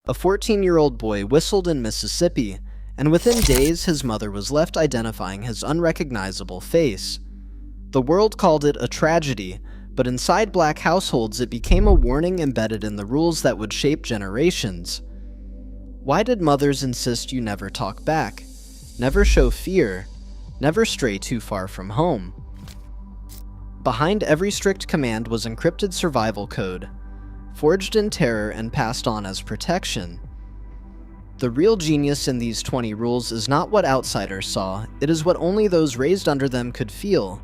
A 14-year-old boy whistled in Mississippi, and within days his mother was left identifying his unrecognizable face. The world called it a tragedy, but inside Black households it became a warning embedded in the rules that would shape generations. Why did mothers insist you never talk back, never show fear, never stray too far from home? Behind every strict command was encrypted survival code, forged in terror and passed on as protection. The real genius in these 20 rules is not what outsiders saw, it is what only those raised under them could feel,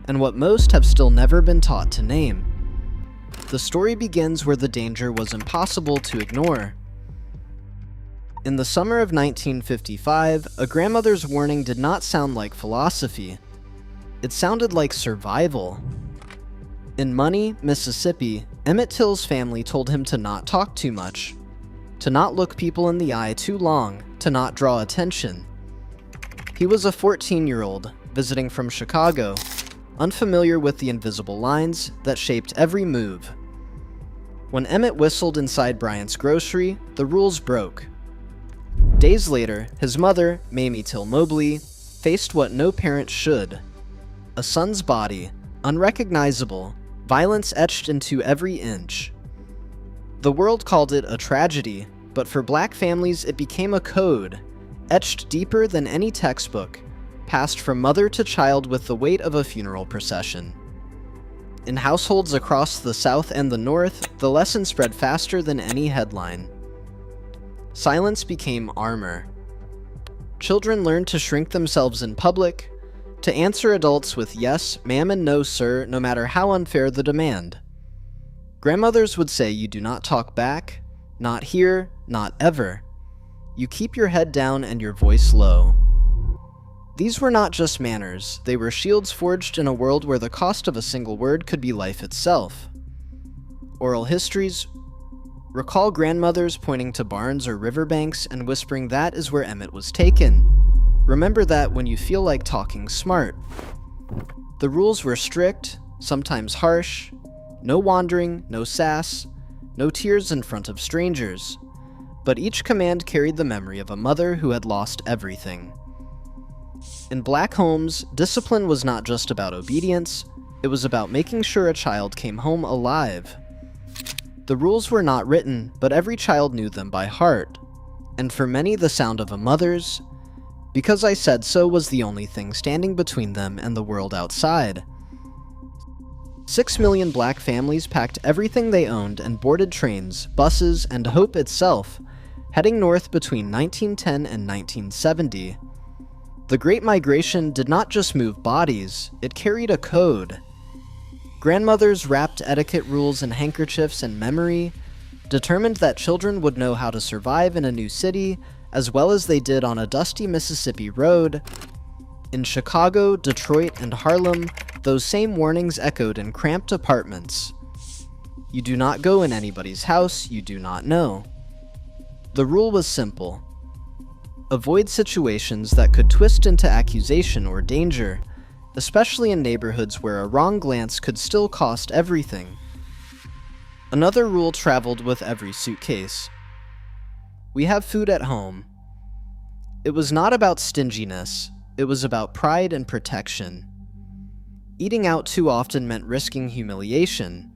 and what most have still never been taught to name. The story begins where the danger was impossible to ignore. In the summer of 1955, a grandmother's warning did not sound like philosophy. It sounded like survival. In Money, Mississippi, Emmett Till's family told him to not talk too much, to not look people in the eye too long, to not draw attention. He was a 14-year-old, visiting from Chicago, unfamiliar with the invisible lines that shaped every move. When Emmett whistled inside Bryant's grocery, the rules broke. Days later, his mother, Mamie Till Mobley, faced what no parent should. A son's body, unrecognizable, violence etched into every inch. The world called it a tragedy, but for Black families it became a code, etched deeper than any textbook, passed from mother to child with the weight of a funeral procession. In households across the South and the North, the lesson spread faster than any headline. Silence became armor. Children learned to shrink themselves in public, to answer adults with yes, ma'am, and no, sir, no matter how unfair the demand. Grandmothers would say you do not talk back, not here, not ever. You keep your head down and your voice low. These were not just manners, they were shields forged in a world where the cost of a single word could be life itself. Oral histories recall grandmothers pointing to barns or riverbanks and whispering that is where Emmett was taken. Remember that when you feel like talking smart. The rules were strict, sometimes harsh. No wandering, no sass, no tears in front of strangers. But each command carried the memory of a mother who had lost everything. In Black homes, discipline was not just about obedience, it was about making sure a child came home alive. The rules were not written, but every child knew them by heart. And for many, the sound of a mother's, "Because I said so" was the only thing standing between them and the world outside. 6 million Black families packed everything they owned and boarded trains, buses, and hope itself, heading north between 1910 and 1970. The Great Migration did not just move bodies, it carried a code. Grandmothers wrapped etiquette rules in handkerchiefs and memory, determined that children would know how to survive in a new city, as well as they did on a dusty Mississippi road. In Chicago, Detroit, and Harlem, those same warnings echoed in cramped apartments. You do not go in anybody's house you do not know. The rule was simple. Avoid situations that could twist into accusation or danger, especially in neighborhoods where a wrong glance could still cost everything. Another rule traveled with every suitcase. We have food at home. It was not about stinginess, it was about pride and protection. Eating out too often meant risking humiliation,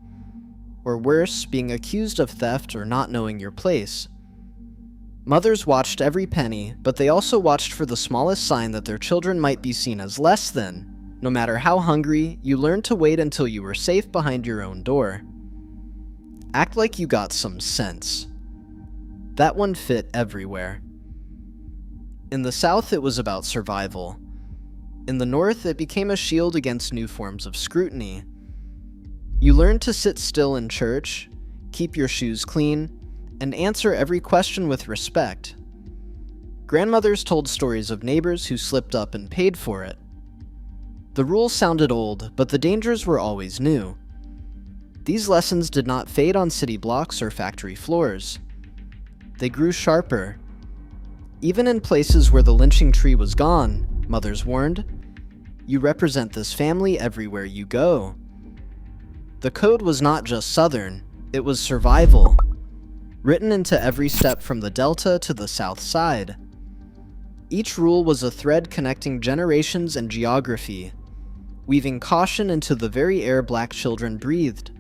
or worse, being accused of theft or not knowing your place. Mothers watched every penny, but they also watched for the smallest sign that their children might be seen as less than. No matter how hungry, you learned to wait until you were safe behind your own door. Act like you got some sense. That one fit everywhere. In the South, it was about survival. In the North, it became a shield against new forms of scrutiny. You learned to sit still in church, keep your shoes clean, and answer every question with respect. Grandmothers told stories of neighbors who slipped up and paid for it. The rules sounded old, but the dangers were always new. These lessons did not fade on city blocks or factory floors. They grew sharper. Even in places where the lynching tree was gone, mothers warned, you represent this family everywhere you go. The code was not just Southern, it was survival. written into every step from the Delta to the South Side. Each rule was a thread connecting generations and geography, weaving caution into the very air black children breathed.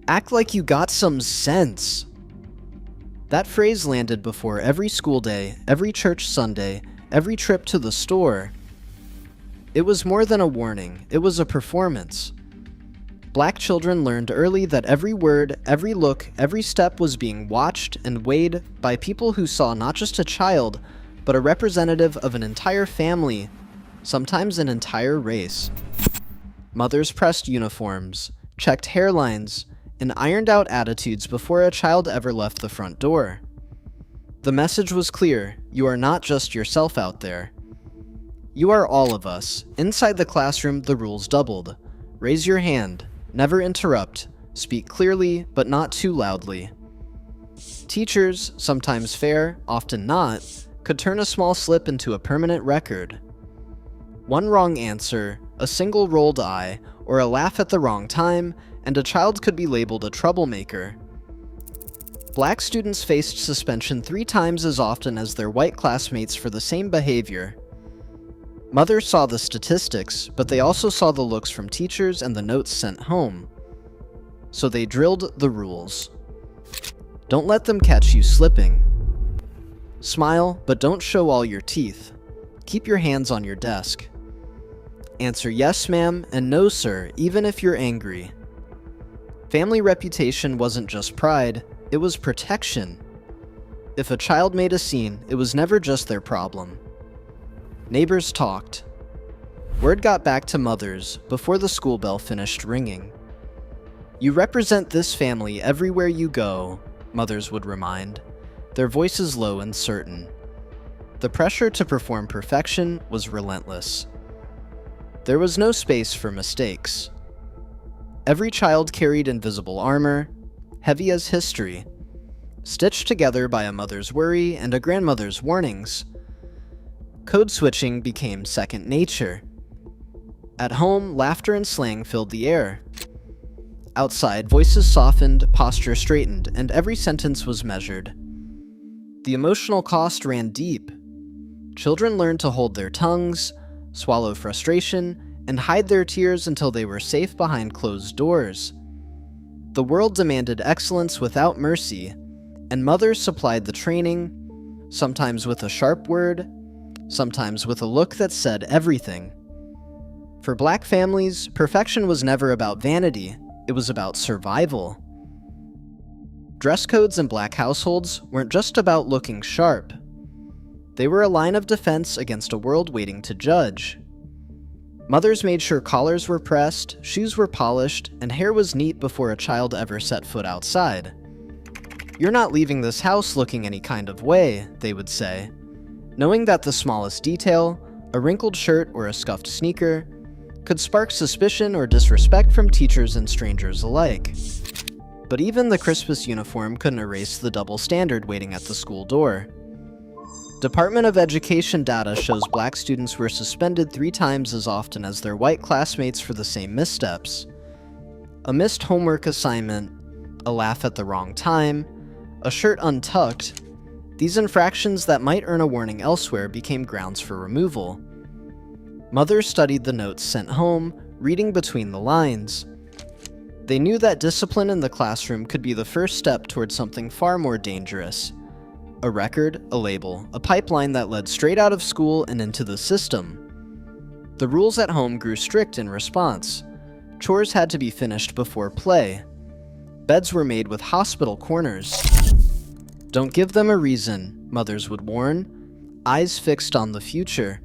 Act like you got some sense. That phrase landed before every school day, every church Sunday, every trip to the store. It was more than a warning, it was a performance. Black children learned early that every word, every look, every step was being watched and weighed by people who saw not just a child, but a representative of an entire family, sometimes an entire race. Mothers pressed uniforms, checked hairlines, and ironed out attitudes before a child ever left the front door. The message was clear: you are not just yourself out there. You are all of us. Inside the classroom, the rules doubled. Raise your hand. Never interrupt. Speak clearly, but not too loudly. Teachers, sometimes fair, often not, could turn a small slip into a permanent record. One wrong answer, a single rolled eye, or a laugh at the wrong time, and a child could be labeled a troublemaker. Black students faced suspension 3 times as often as their white classmates for the same behavior. Mothers saw the statistics, but they also saw the looks from teachers and the notes sent home. So they drilled the rules. Don't let them catch you slipping. Smile, but don't show all your teeth. Keep your hands on your desk. Answer yes, ma'am, and no, sir, even if you're angry. Family reputation wasn't just pride, it was protection. If a child made a scene, it was never just their problem. Neighbors talked. Word got back to mothers before the school bell finished ringing. You represent this family everywhere you go, mothers would remind, their voices low and certain. The pressure to perform perfection was relentless. There was no space for mistakes. Every child carried invisible armor, heavy as history, stitched together by a mother's worry and a grandmother's warnings. Code switching became second nature. At home, laughter and slang filled the air. Outside, voices softened, posture straightened, and every sentence was measured. The emotional cost ran deep. Children learned to hold their tongues, swallow frustration, and hide their tears until they were safe behind closed doors. The world demanded excellence without mercy, and mothers supplied the training, sometimes with a sharp word, sometimes with a look that said everything. For Black families, perfection was never about vanity, it was about survival. Dress codes in Black households weren't just about looking sharp. They were a line of defense against a world waiting to judge. Mothers made sure collars were pressed, shoes were polished, and hair was neat before a child ever set foot outside. You're not leaving this house looking any kind of way, they would say, knowing that the smallest detail, a wrinkled shirt or a scuffed sneaker, could spark suspicion or disrespect from teachers and strangers alike. But even the crispest uniform couldn't erase the double standard waiting at the school door. Department of Education data shows Black students were suspended 3 times as often as their white classmates for the same missteps. A missed homework assignment, a laugh at the wrong time, a shirt untucked. These infractions that might earn a warning elsewhere became grounds for removal. Mothers studied the notes sent home, reading between the lines. They knew that discipline in the classroom could be the first step toward something far more dangerous. A record, a label, a pipeline that led straight out of school and into the system. The rules at home grew strict in response. Chores had to be finished before play. Beds were made with hospital corners. Don't give them a reason, mothers would warn, eyes fixed on the future.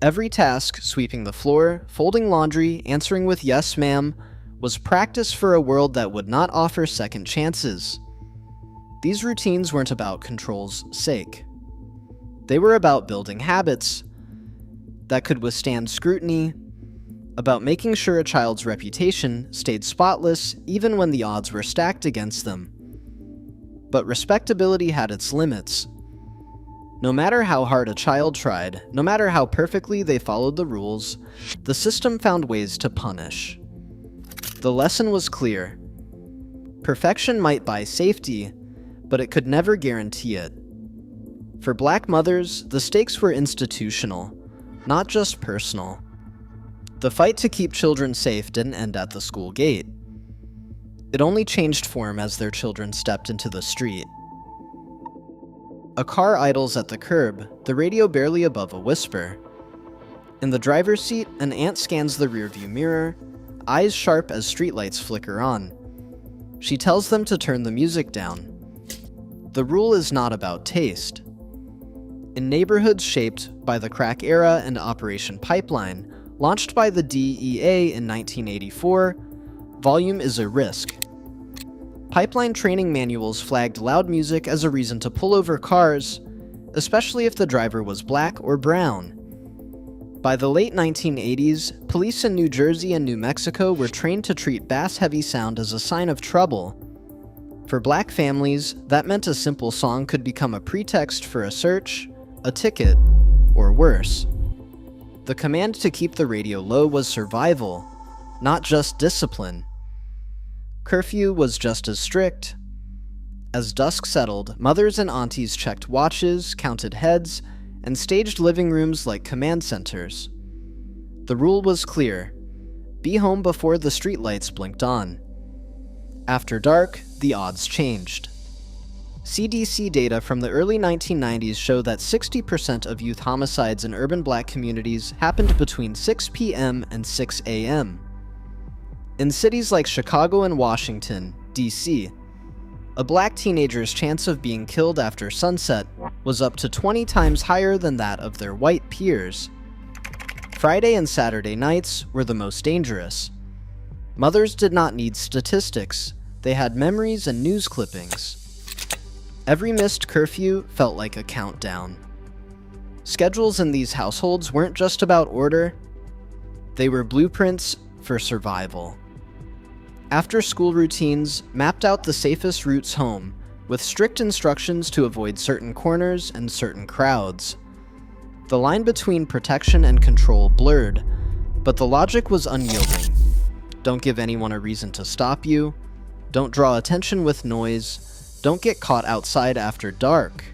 Every task, sweeping the floor, folding laundry, answering with yes ma'am, was practice for a world that would not offer second chances. These routines weren't about control's sake. They were about building habits that could withstand scrutiny, about making sure a child's reputation stayed spotless even when the odds were stacked against them. But respectability had its limits. No matter how hard a child tried, no matter how perfectly they followed the rules, the system found ways to punish. The lesson was clear. Perfection might buy safety, but it could never guarantee it. For Black mothers, the stakes were institutional, not just personal. The fight to keep children safe didn't end at the school gate. It only changed form as their children stepped into the street. A car idles at the curb, the radio barely above a whisper. In the driver's seat, an aunt scans the rearview mirror, eyes sharp as streetlights flicker on. She tells them to turn the music down. The rule is not about taste. In neighborhoods shaped by the crack era and Operation Pipeline, launched by the DEA in 1984, volume is a risk. Pipeline training manuals flagged loud music as a reason to pull over cars, especially if the driver was black or brown. By the late 1980s, police in New Jersey and New Mexico were trained to treat bass-heavy sound as a sign of trouble. For Black families, that meant a simple song could become a pretext for a search, a ticket, or worse. The command to keep the radio low was survival, not just discipline. Curfew was just as strict. As dusk settled, mothers and aunties checked watches, counted heads, and staged living rooms like command centers. The rule was clear: be home before the streetlights blinked on. After dark, the odds changed. CDC data from the early 1990s show that 60% of youth homicides in urban Black communities happened between 6 p.m. and 6 a.m. In cities like Chicago and Washington, D.C., a Black teenager's chance of being killed after sunset was up to 20 times higher than that of their white peers. Friday and Saturday nights were the most dangerous. Mothers did not need statistics, they had memories and news clippings. Every missed curfew felt like a countdown. Schedules in these households weren't just about order, they were blueprints for survival. After-school routines mapped out the safest routes home, with strict instructions to avoid certain corners and certain crowds. The line between protection and control blurred, but the logic was unyielding. Don't give anyone a reason to stop you. Don't draw attention with noise. Don't get caught outside after dark.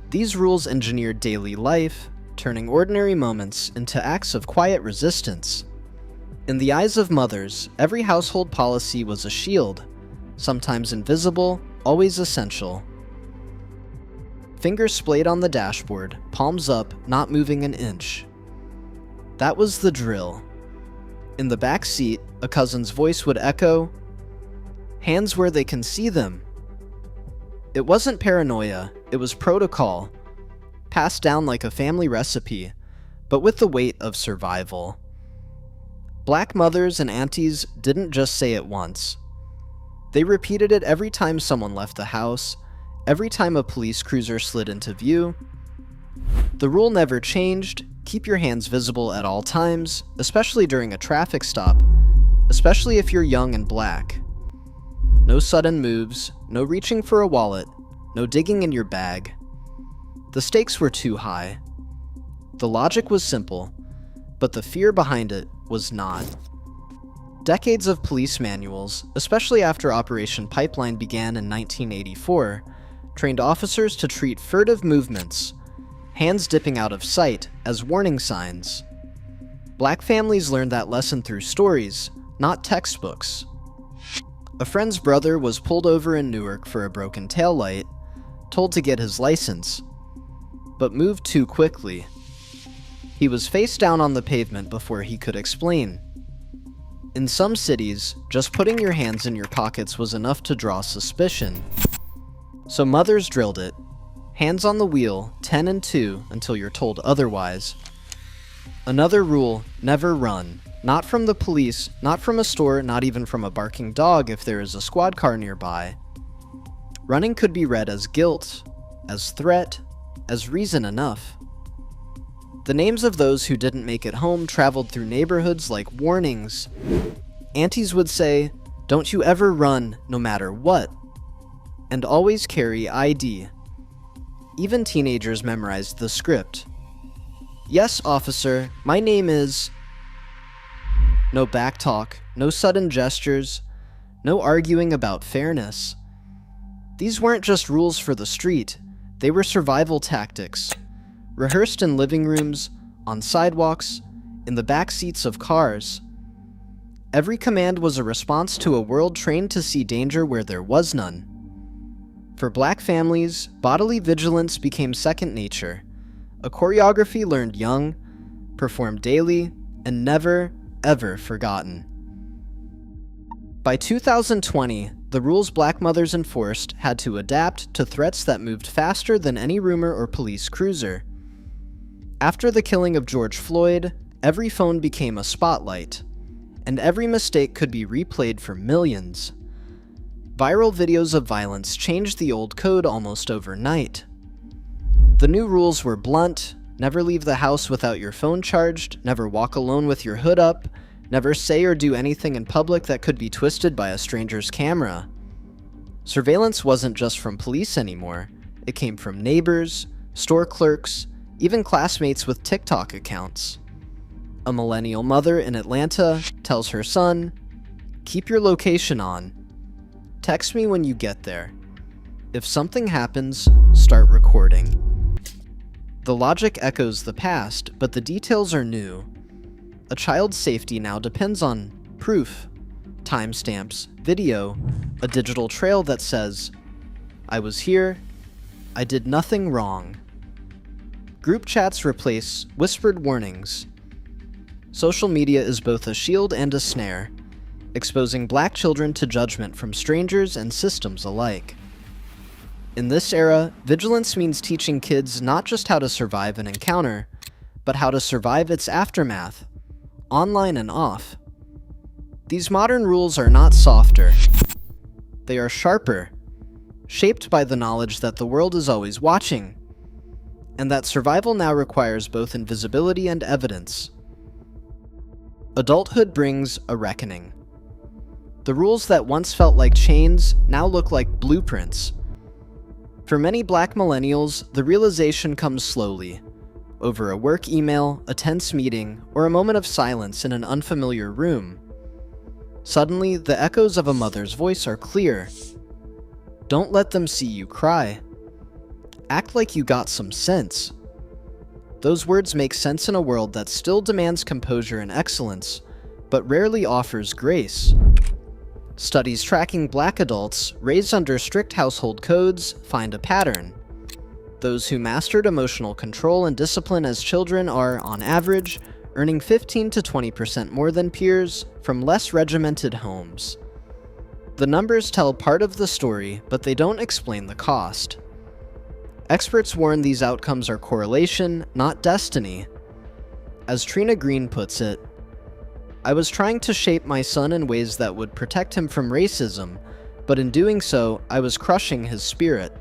These rules engineered daily life, turning ordinary moments into acts of quiet resistance. In the eyes of mothers, every household policy was a shield, sometimes invisible, always essential. Fingers splayed on the dashboard, palms up, not moving an inch. That was the drill. In the back seat, a cousin's voice would echo, "Hands where they can see them." It wasn't paranoia, it was protocol, passed down like a family recipe, but with the weight of survival. Black mothers and aunties didn't just say it once. They repeated it every time someone left the house, every time a police cruiser slid into view. The rule never changed: keep your hands visible at all times, especially during a traffic stop, especially if you're young and Black. No sudden moves, no reaching for a wallet, no digging in your bag. The stakes were too high. The logic was simple, but the fear behind it was not. Decades of police manuals, especially after Operation Pipeline began in 1984, trained officers to treat furtive movements, hands dipping out of sight, as warning signs. Black families learned that lesson through stories, not textbooks. A friend's brother was pulled over in Newark for a broken taillight, told to get his license, but moved too quickly. He was face down on the pavement before he could explain. In some cities, just putting your hands in your pockets was enough to draw suspicion. So mothers drilled it. Hands on the wheel, 10 and 2, until you're told otherwise. Another rule: never run. Not from the police, not from a store, not even from a barking dog if there is a squad car nearby. Running could be read as guilt, as threat, as reason enough. The names of those who didn't make it home traveled through neighborhoods like warnings. Aunties would say, "Don't you ever run, no matter what. And always carry ID." Even teenagers memorized the script. "Yes, officer, my name is..." No backtalk, no sudden gestures, No arguing about fairness. These weren't just rules for the street, they were survival tactics, rehearsed in living rooms, on sidewalks, in the back seats of cars. Every command was a response to a world trained to see danger where there was none. For Black families, bodily vigilance became second nature, a choreography learned young, performed daily, and never, ever forgotten. By 2020, the rules Black mothers enforced had to adapt to threats that moved faster than any rumor or police cruiser. After the killing of George Floyd, every phone became a spotlight, and every mistake could be replayed for millions. Viral videos of violence changed the old code almost overnight. The new rules were blunt: never leave the house without your phone charged, never walk alone with your hood up, never say or do anything in public that could be twisted by a stranger's camera. Surveillance wasn't just from police anymore. It came from neighbors, store clerks, even classmates with TikTok accounts. A millennial mother in Atlanta tells her son, "Keep your location on. Text me when you get there. If something happens, start recording." The logic echoes the past, but the details are new. A child's safety now depends on proof, timestamps, video, a digital trail that says, "I was here, I did nothing wrong." Group chats replace whispered warnings. Social media is both a shield and a snare, exposing Black children to judgment from strangers and systems alike. In this era, vigilance means teaching kids not just how to survive an encounter, but how to survive its aftermath, online and off. These modern rules are not softer. They are sharper, shaped by the knowledge that the world is always watching, and that survival now requires both invisibility and evidence. Adulthood brings a reckoning. The rules that once felt like chains now look like blueprints. For many Black millennials, the realization comes slowly, over a work email, a tense meeting, or a moment of silence in an unfamiliar room. Suddenly, the echoes of a mother's voice are clear. Don't let them see you cry. Act like you got some sense. Those words make sense in a world that still demands composure and excellence, but rarely offers grace. Studies tracking Black adults raised under strict household codes find a pattern. Those who mastered emotional control and discipline as children are, on average, earning 15 to 20% more than peers from less regimented homes. The numbers tell part of the story, but they don't explain the cost. Experts warn these outcomes are correlation, not destiny. As Trina Green puts it, "I was trying to shape my son in ways that would protect him from racism, but in doing so, I was crushing his spirit."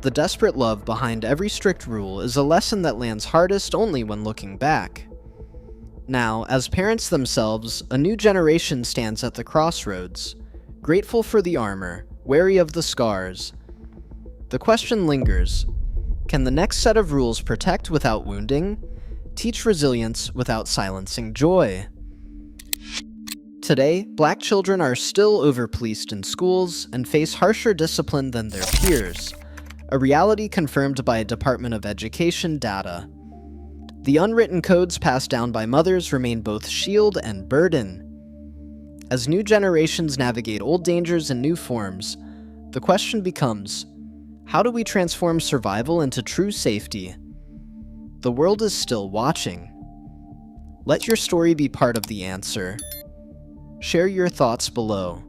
The desperate love behind every strict rule is a lesson that lands hardest only when looking back. Now, as parents themselves, a new generation stands at the crossroads, grateful for the armor, wary of the scars. The question lingers: can the next set of rules protect without wounding, teach resilience without silencing joy? Today, Black children are still over-policed in schools and face harsher discipline than their peers, a reality confirmed by Department of Education data. The unwritten codes passed down by mothers remain both shield and burden. As new generations navigate old dangers in new forms, the question becomes, how do we transform survival into true safety? The world is still watching. Let your story be part of the answer. Share your thoughts below.